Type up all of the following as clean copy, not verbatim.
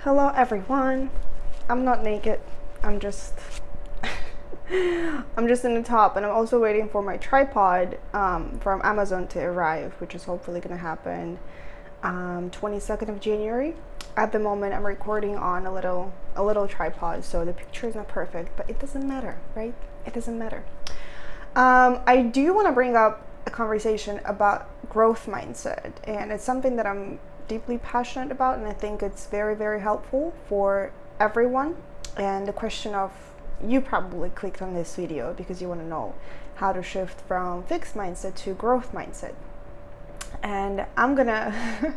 Hello everyone. I'm not naked. I'm just I'm just in the top, and I'm also waiting for my tripod from Amazon to arrive, which is hopefully gonna happen 22nd of January. At the moment, I'm recording on a little tripod, so the picture is not perfect, but it doesn't matter, right? It doesn't matter. I do want to bring up a conversation about growth mindset, and it's something that I'm deeply passionate about, and I think it's very, very helpful for everyone. And the question of, you probably clicked on this video because you want to know how to shift from fixed mindset to growth mindset. And I'm gonna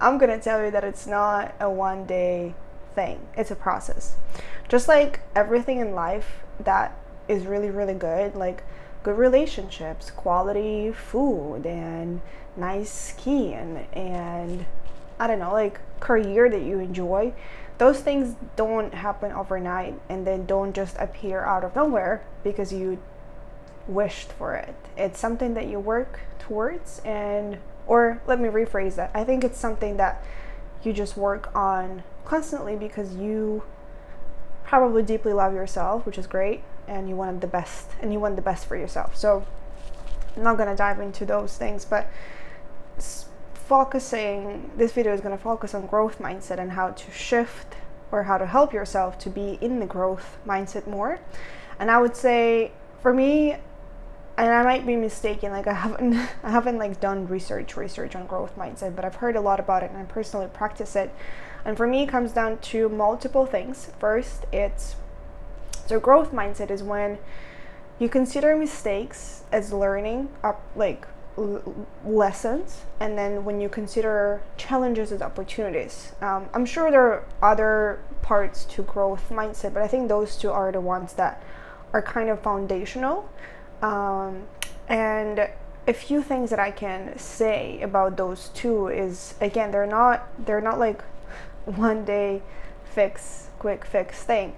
I'm gonna tell you that it's not a one day thing. It's a process. Just like everything in life that is really, really good, like good relationships, quality food, and nice skin, and I don't know, like career that you enjoy. Those things don't happen overnight, and they don't just appear out of nowhere because you wished for it. It's something that you work towards, and or let me rephrase that. I think it's something that you just work on constantly because you probably deeply love yourself, which is great, and you want the best, and you want the best for yourself. So I'm not going to dive into those things, but this video is going to focus on growth mindset and how to shift, or how to help yourself to be in the growth mindset more. And I would say, for me, and I might be mistaken, like I haven't like done research on growth mindset, but I've heard a lot about it and I personally practice it. And for me, it comes down to multiple things. First, so growth mindset is when you consider mistakes as learning, lessons, and then when you consider challenges as opportunities. I'm sure there are other parts to growth mindset, but I think those two are the ones that are kind of foundational. And a few things that I can say about those two is, again, they're not like one day quick fix thing.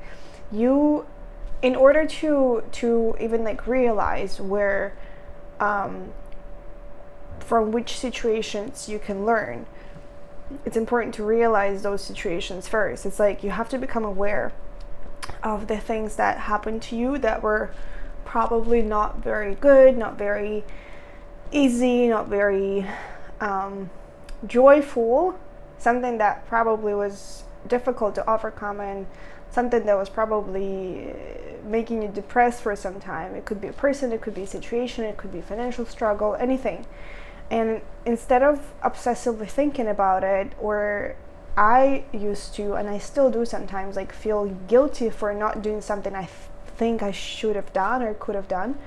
You, in order to even like realize where from which situations you can learn, it's important to realize those situations first. It's like you have to become aware of the things that happened to you that were probably not very good, not very easy, not very joyful, something that probably was difficult to overcome, and something that was probably making you depressed for some time. It could be a person, it could be a situation, it could be financial struggle, anything. And instead of obsessively thinking about it, or I used to, and I still do sometimes, like feel guilty for not doing something I think I should have done or could have done,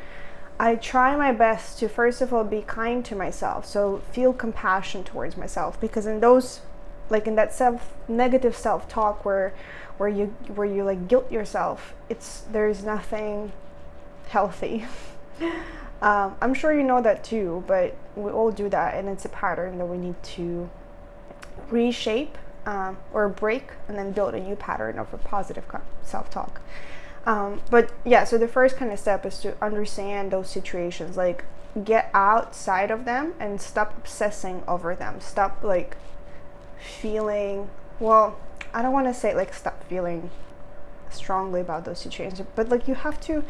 I try my best to first of all be kind to myself. So feel compassion towards myself, because in those, like in that negative self-talk where you like guilt yourself, there's nothing healthy. I'm sure you know that too, but we all do that, and it's a pattern that we need to reshape or break, and then build a new pattern of a positive self-talk. But yeah, so the first kind of step is to understand those situations, like get outside of them and stop obsessing over them. Stop like feeling, well, I don't want to say like stop feeling strongly about those situations, but like you have to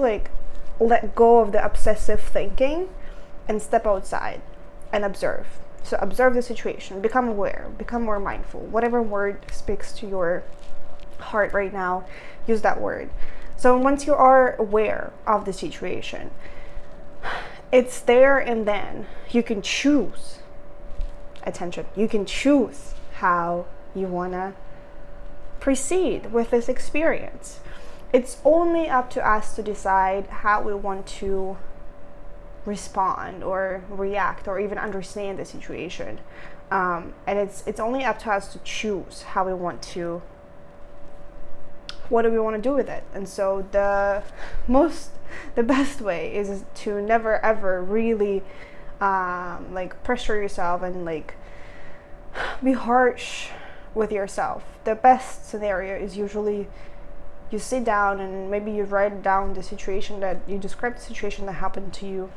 like let go of the obsessive thinking and step outside and observe. So observe the situation, become aware, become more mindful. Whatever word speaks to your heart right now, use that word. So once you are aware of the situation, it's there, and then you can choose, attention, you can choose how you want to proceed with this experience. It's only up to us to decide how we want to respond or react or even understand the situation. And it's only up to us to choose how we want to, what do we want to do with it. And so the best way is to never ever really like pressure yourself and like be harsh with yourself. The best scenario is usually you sit down and maybe you write down the situation that you describe, the situation that happened to you,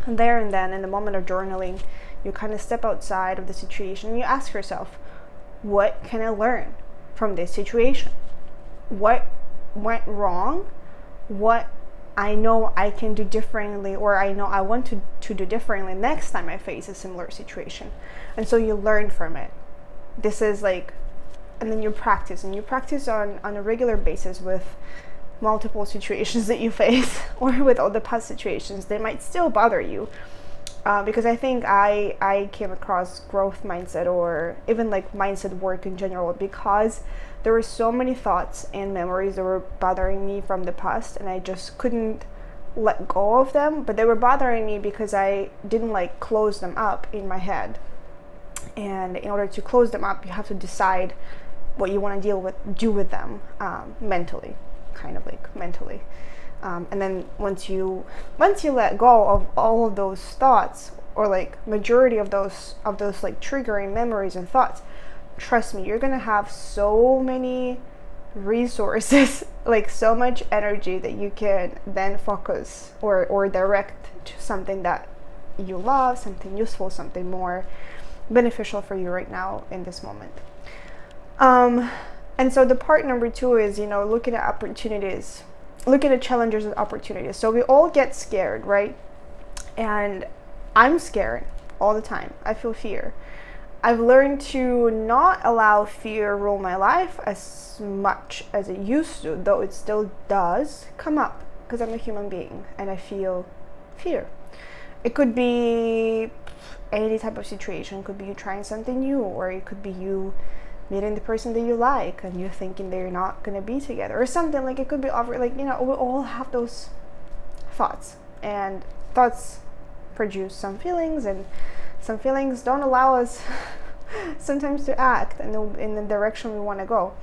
and there and then in the moment of journaling, you kind of step outside of the situation and you ask yourself, what can I learn from this situation? What went wrong? What I know I can do differently, or I know I want to do differently next time I face a similar situation. And so you learn from it. This is like, and then you practice on a regular basis with multiple situations that you face, or with all the past situations. They might still bother you, because I think I came across growth mindset, or even like mindset work in general, because there were so many thoughts and memories that were bothering me from the past, and I just couldn't let go of them. But they were bothering me because I didn't like close them up in my head. And in order to close them up, you have to decide what you want to do with them, mentally, kind of like mentally. And then once you let go of all of those thoughts, or like majority of those like triggering memories and thoughts, trust me, you're gonna have so many resources, like so much energy that you can then focus or direct to something that you love, something useful, something more beneficial for you right now in this moment. And so the part number 2 is, looking at opportunities, looking at challenges and opportunities. So we all get scared, right? And I'm scared all the time. I feel fear. I've learned to not allow fear rule my life as much as it used to, though it still does come up, because I'm a human being and I feel fear. It could be any type of situation. It could be you trying something new, or it could be you meeting the person that you like and you're thinking they're not going to be together, or something. Like, it could be over, like, we all have those thoughts, and thoughts produce some feelings, and some feelings don't allow us sometimes to act in the direction we want to go.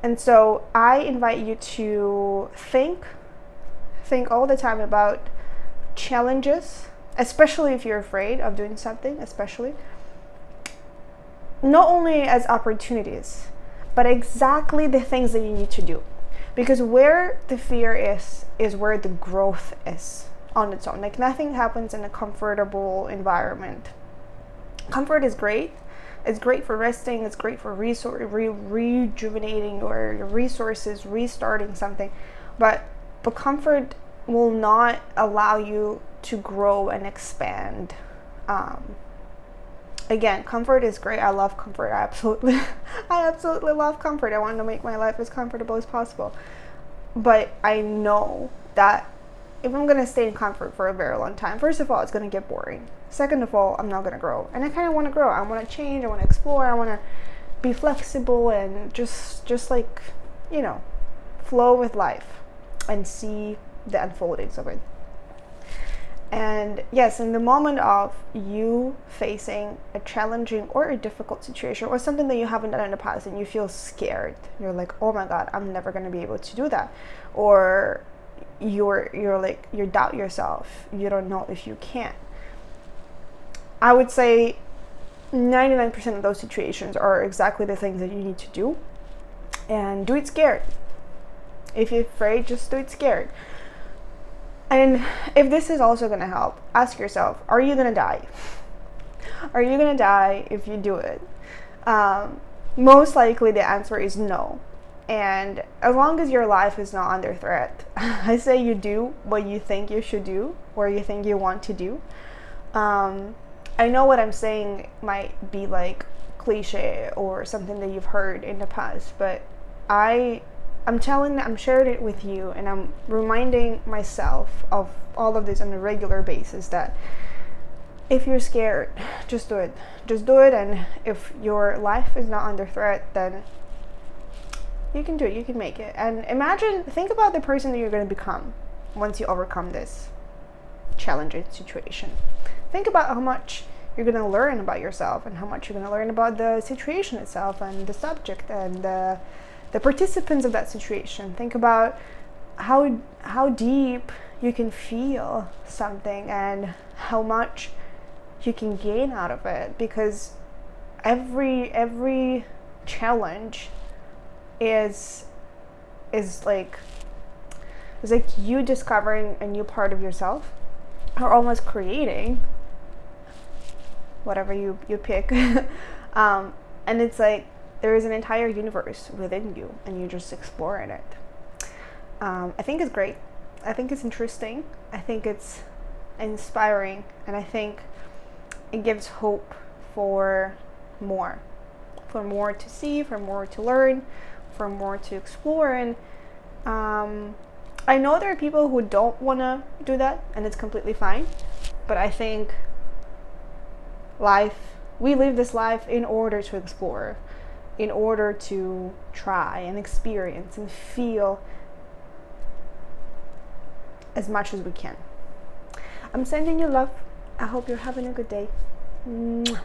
And so I invite you to think all the time about challenges, especially if you're afraid of doing something, especially not only as opportunities, but exactly the things that you need to do. Because where the fear is where the growth is on its own. Like, nothing happens in a comfortable environment. Comfort is great. It's great for resting. It's great for rejuvenating your resources, restarting something. But comfort will not allow you to grow and expand. Again, comfort is great. I love comfort. I absolutely love comfort. I want to make my life as comfortable as possible. But I know that if I'm going to stay in comfort for a very long time, first of all, it's going to get boring. Second of all, I'm not going to grow. And I kind of want to grow. I want to change. I want to explore. I want to be flexible and just like, flow with life and see the unfoldings of it. And yes, in the moment of you facing a challenging or a difficult situation, or something that you haven't done in the past, and you feel scared, you're like, oh my God, I'm never going to be able to do that. Or you doubt yourself. You don't know if you can. I would say 99% of those situations are exactly the things that you need to do. And do it scared. If you're afraid, just do it scared. And if this is also going to help, ask yourself, are you going to die? Are you going to die if you do it? Most likely the answer is no. And as long as your life is not under threat, I say you do what you think you should do, or you think you want to do. I know what I'm saying might be like cliche or something that you've heard in the past, but I'm sharing it with you, and I'm reminding myself of all of this on a regular basis, that if you're scared, just do it. Just do it. And if your life is not under threat, then you can do it. You can make it. And think about the person that you're going to become once you overcome this challenging situation. Think about how much you're going to learn about yourself, and how much you're going to learn about the situation itself, and the subject, and the participants of that situation. Think about how deep you can feel something, and how much you can gain out of it, because every challenge is like you discovering a new part of yourself, or almost creating whatever you pick. And it's like there is an entire universe within you and you're just exploring it. I think it's great. I think it's interesting. I think it's inspiring, and I think it gives hope for more to see, for more to learn, for more to explore. And I know there are people who don't want to do that, and it's completely fine, but I think we live this life in order to explore, in order to try and experience and feel as much as we can. I'm sending you love. I hope you're having a good day. Mwah.